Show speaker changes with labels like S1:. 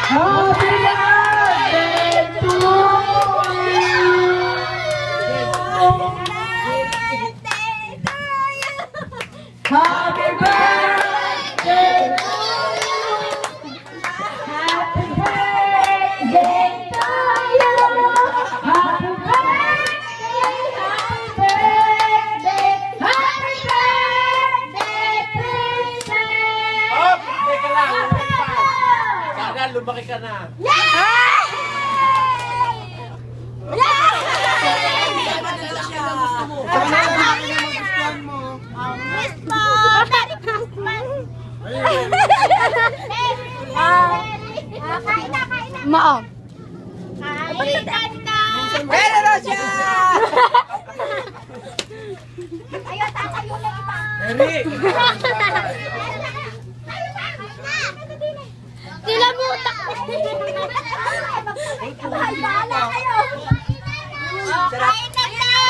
S1: Happy birthday to Happy birthday to Happy birthday to you. Happy birthday, happy birthday, princess.
S2: Oh, teka lang. Sana lumaki ka na.
S3: Mao.
S1: Pero Rosia!
S4: Ayaw, tatayo na iba.
S2: Eri!
S3: Sila mo tak.
S4: Bahala kayo.